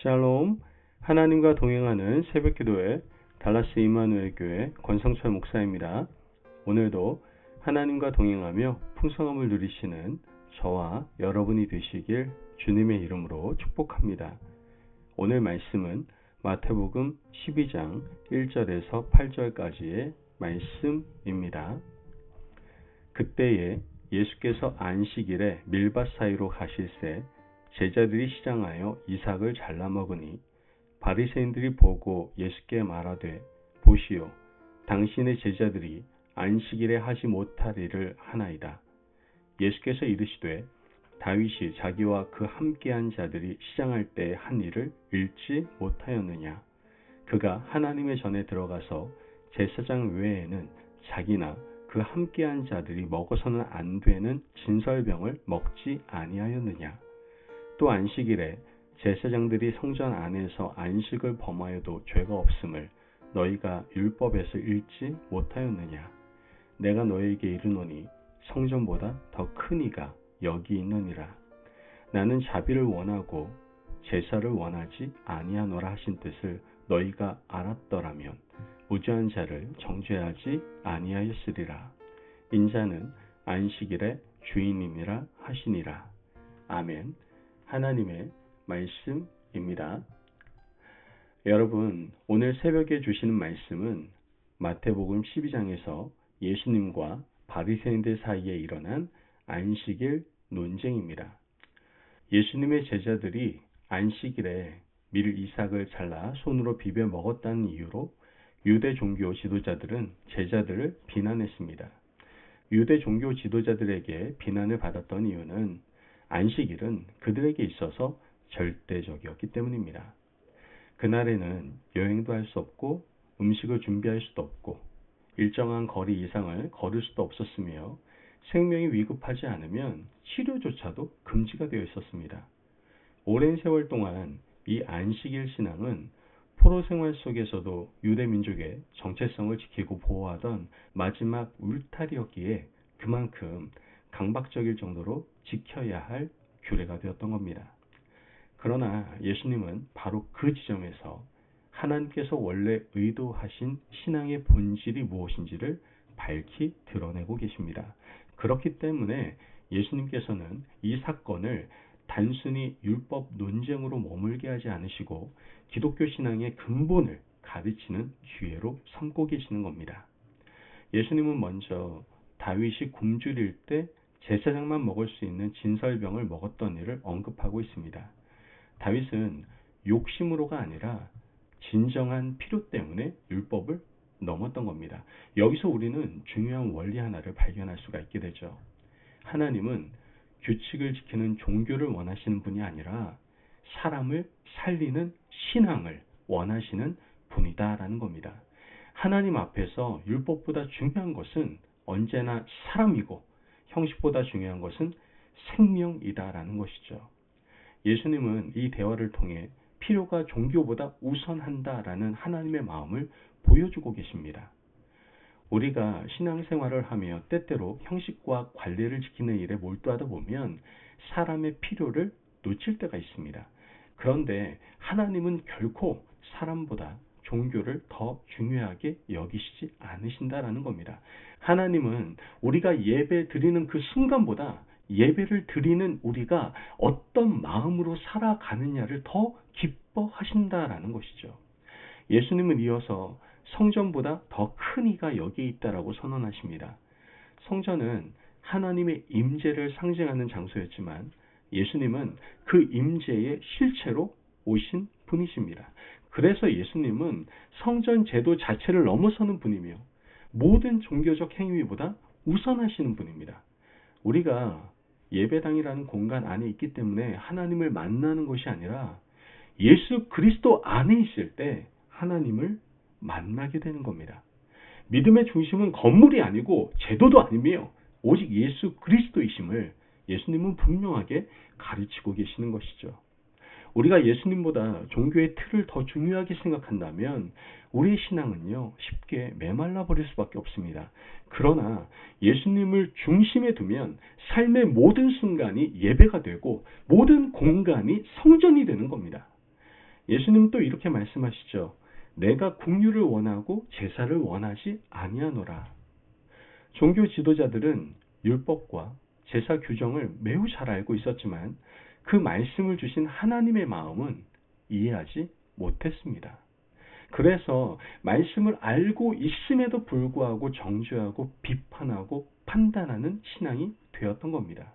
샬롬, 하나님과 동행하는 새벽기도회 달라스 이마누엘 교회 권성철 목사입니다. 오늘도 하나님과 동행하며 풍성함을 누리시는 저와 여러분이 되시길 주님의 이름으로 축복합니다. 오늘 말씀은 마태복음 12장 1절에서 8절까지의 말씀입니다. 그때에 예수께서 안식일에 밀밭 사이로 가실새 제자들이 시장하여 이삭을 잘라 먹으니 바리새인들이 보고 예수께 말하되 보시오, 당신의 제자들이 안식일에 하지 못할 일을 하나이다. 예수께서 이르시되 다윗이 자기와 그 함께한 자들이 시장할 때 한 일을 읽지 못하였느냐. 그가 하나님의 전에 들어가서 제사장 외에는 자기나 그 함께한 자들이 먹어서는 안 되는 진설병을 먹지 아니하였느냐. 또 안식일에 제사장들이 성전 안에서 안식을 범하여도 죄가 없음을 너희가 율법에서 읽지 못하였느냐. 내가 너희에게 이르노니 성전보다 더 큰 이가 여기 있느니라. 나는 자비를 원하고 제사를 원하지 아니하노라 하신 뜻을 너희가 알았더라면 무죄한 자를 정죄하지 아니하였으리라. 인자는 안식일의 주인이니라 하시니라. 아멘. 하나님의 말씀입니다. 여러분, 오늘 새벽에 주시는 말씀은 마태복음 12장에서 예수님과 바리새인들 사이에 일어난 안식일 논쟁입니다. 예수님의 제자들이 안식일에 밀 이삭을 잘라 손으로 비벼 먹었다는 이유로 유대 종교 지도자들은 제자들을 비난했습니다. 유대 종교 지도자들에게 비난을 받았던 이유는 안식일은 그들에게 있어서 절대적이었기 때문입니다. 그날에는 여행도 할 수 없고 음식을 준비할 수도 없고 일정한 거리 이상을 걸을 수도 없었으며 생명이 위급하지 않으면 치료조차도 금지가 되어 있었습니다. 오랜 세월 동안 이 안식일 신앙은 포로 생활 속에서도 유대 민족의 정체성을 지키고 보호하던 마지막 울타리였기에 그만큼 강박적일 정도로 지켜야 할 규례가 되었던 겁니다. 그러나 예수님은 바로 그 지점에서 하나님께서 원래 의도하신 신앙의 본질이 무엇인지를 밝히 드러내고 계십니다. 그렇기 때문에 예수님께서는 이 사건을 단순히 율법 논쟁으로 머물게 하지 않으시고 기독교 신앙의 근본을 가르치는 기회로 삼고 계시는 겁니다. 예수님은 먼저 다윗이 굶주릴 때 제사장만 먹을 수 있는 진설병을 먹었던 일을 언급하고 있습니다. 다윗은 욕심으로가 아니라 진정한 필요 때문에 율법을 넘었던 겁니다. 여기서 우리는 중요한 원리 하나를 발견할 수가 있게 되죠. 하나님은 규칙을 지키는 종교를 원하시는 분이 아니라 사람을 살리는 신앙을 원하시는 분이다라는 겁니다. 하나님 앞에서 율법보다 중요한 것은 언제나 사람이고 형식보다 중요한 것은 생명이다라는 것이죠. 예수님은 이 대화를 통해 필요가 종교보다 우선한다라는 하나님의 마음을 보여주고 계십니다. 우리가 신앙생활을 하며 때때로 형식과 관례를 지키는 일에 몰두하다 보면 사람의 필요를 놓칠 때가 있습니다. 그런데 하나님은 결코 사람보다 종교를 더 중요하게 여기시지 않으신다라는 겁니다. 하나님은 우리가 예배 드리는 그 순간보다 예배를 드리는 우리가 어떤 마음으로 살아가느냐를 더 기뻐하신다라는 것이죠. 예수님은 이어서 성전보다 더 큰 이가 여기에 있다라고 선언하십니다. 성전은 하나님의 임재를 상징하는 장소였지만 예수님은 그 임재의 실체로 오신 분이십니다. 그래서 예수님은 성전 제도 자체를 넘어서는 분이며 모든 종교적 행위보다 우선하시는 분입니다. 우리가 예배당이라는 공간 안에 있기 때문에 하나님을 만나는 것이 아니라 예수 그리스도 안에 있을 때 하나님을 만나게 되는 겁니다. 믿음의 중심은 건물이 아니고 제도도 아니며 오직 예수 그리스도이심을 예수님은 분명하게 가르치고 계시는 것이죠. 우리가 예수님보다 종교의 틀을 더 중요하게 생각한다면 우리의 신앙은요 쉽게 메말라 버릴 수밖에 없습니다. 그러나 예수님을 중심에 두면 삶의 모든 순간이 예배가 되고 모든 공간이 성전이 되는 겁니다. 예수님 또 이렇게 말씀하시죠. 내가 긍휼을 원하고 제사를 원하지 아니하노라. 종교 지도자들은 율법과 제사 규정을 매우 잘 알고 있었지만 그 말씀을 주신 하나님의 마음은 이해하지 못했습니다. 그래서 말씀을 알고 있음에도 불구하고 정죄하고 비판하고 판단하는 신앙이 되었던 겁니다.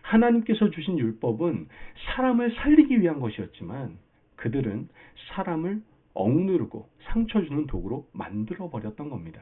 하나님께서 주신 율법은 사람을 살리기 위한 것이었지만 그들은 사람을 억누르고 상처 주는 도구로 만들어 버렸던 겁니다.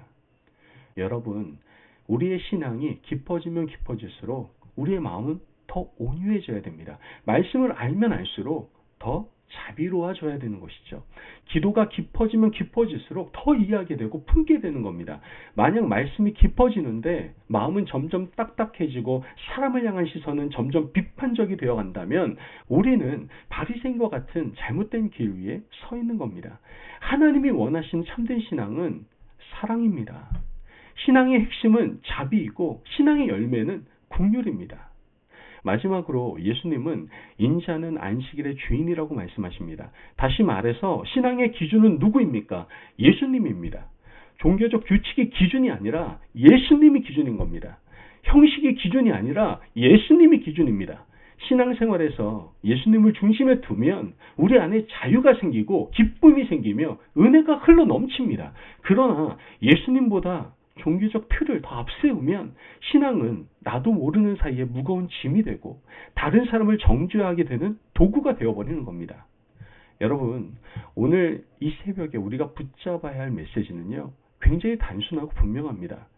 여러분, 우리의 신앙이 깊어지면 깊어질수록 우리의 마음은 더 온유해져야 됩니다. 말씀을 알면 알수록 더 자비로워져야 되는 것이죠. 기도가 깊어지면 깊어질수록 더 이해하게 되고 품게 되는 겁니다. 만약 말씀이 깊어지는데 마음은 점점 딱딱해지고 사람을 향한 시선은 점점 비판적이 되어 간다면 우리는 바리새인과 같은 잘못된 길 위에 서 있는 겁니다. 하나님이 원하시는 참된 신앙은 사랑입니다. 신앙의 핵심은 자비이고 신앙의 열매는 긍휼입니다. 마지막으로 예수님은 인자는 안식일의 주인이라고 말씀하십니다. 다시 말해서 신앙의 기준은 누구입니까? 예수님입니다. 종교적 규칙이 기준이 아니라 예수님이 기준인 겁니다. 형식이 기준이 아니라 예수님이 기준입니다. 신앙생활에서 예수님을 중심에 두면 우리 안에 자유가 생기고 기쁨이 생기며 은혜가 흘러 넘칩니다. 그러나 예수님보다 종교적 틀을 더 앞세우면 신앙은 나도 모르는 사이에 무거운 짐이 되고 다른 사람을 정죄하게 되는 도구가 되어버리는 겁니다. 여러분, 오늘 이 새벽에 우리가 붙잡아야 할 메시지는요, 굉장히 단순하고 분명합니다.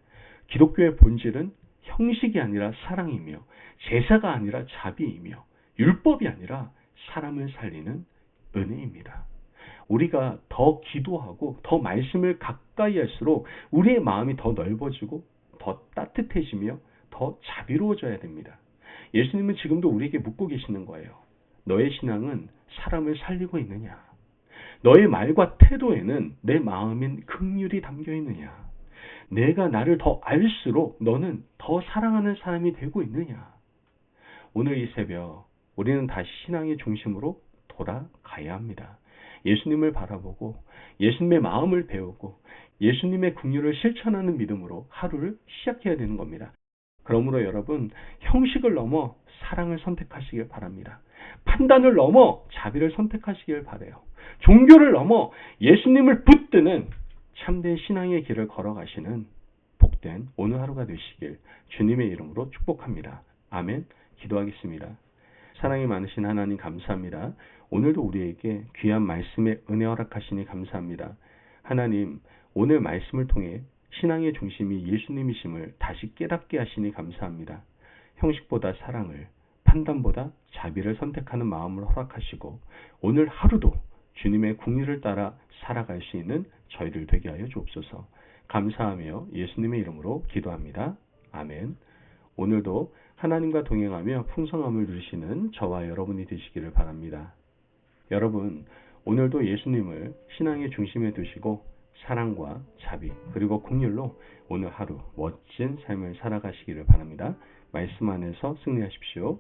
기독교의 본질은 형식이 아니라 사랑이며 제사가 아니라 자비이며 율법이 아니라 사람을 살리는 은혜입니다. 우리가 더 기도하고 더 말씀을 가까이 할수록 우리의 마음이 더 넓어지고 더 따뜻해지며 더 자비로워져야 됩니다. 예수님은 지금도 우리에게 묻고 계시는 거예요. 너의 신앙은 사람을 살리고 있느냐? 너의 말과 태도에는 내 마음인 긍휼이 담겨 있느냐? 내가 나를 더 알수록 너는 더 사랑하는 사람이 되고 있느냐? 오늘 이 새벽 우리는 다시 신앙의 중심으로 돌아가야 합니다. 예수님을 바라보고 예수님의 마음을 배우고 예수님의 긍휼을 실천하는 믿음으로 하루를 시작해야 되는 겁니다. 그러므로 여러분, 형식을 넘어 사랑을 선택하시길 바랍니다. 판단을 넘어 자비를 선택하시길 바라요. 종교를 넘어 예수님을 붙드는 참된 신앙의 길을 걸어가시는 복된 오늘 하루가 되시길 주님의 이름으로 축복합니다. 아멘. 기도하겠습니다. 사랑이 많으신 하나님 감사합니다. 오늘도 우리에게 귀한 말씀의 은혜 허락하시니 감사합니다. 하나님, 오늘 말씀을 통해 신앙의 중심이 예수님이심을 다시 깨닫게 하시니 감사합니다. 형식보다 사랑을, 판단보다 자비를 선택하는 마음을 허락하시고 오늘 하루도 주님의 긍휼을 따라 살아갈 수 있는 저희들 되게 하여 주옵소서. 감사하며 예수님의 이름으로 기도합니다. 아멘. 오늘도 하나님과 동행하며 풍성함을 누리시는 저와 여러분이 되시기를 바랍니다. 여러분, 오늘도 예수님을 신앙의 중심에 두시고 사랑과 자비 그리고 긍휼로 오늘 하루 멋진 삶을 살아가시기를 바랍니다. 말씀 안에서 승리하십시오.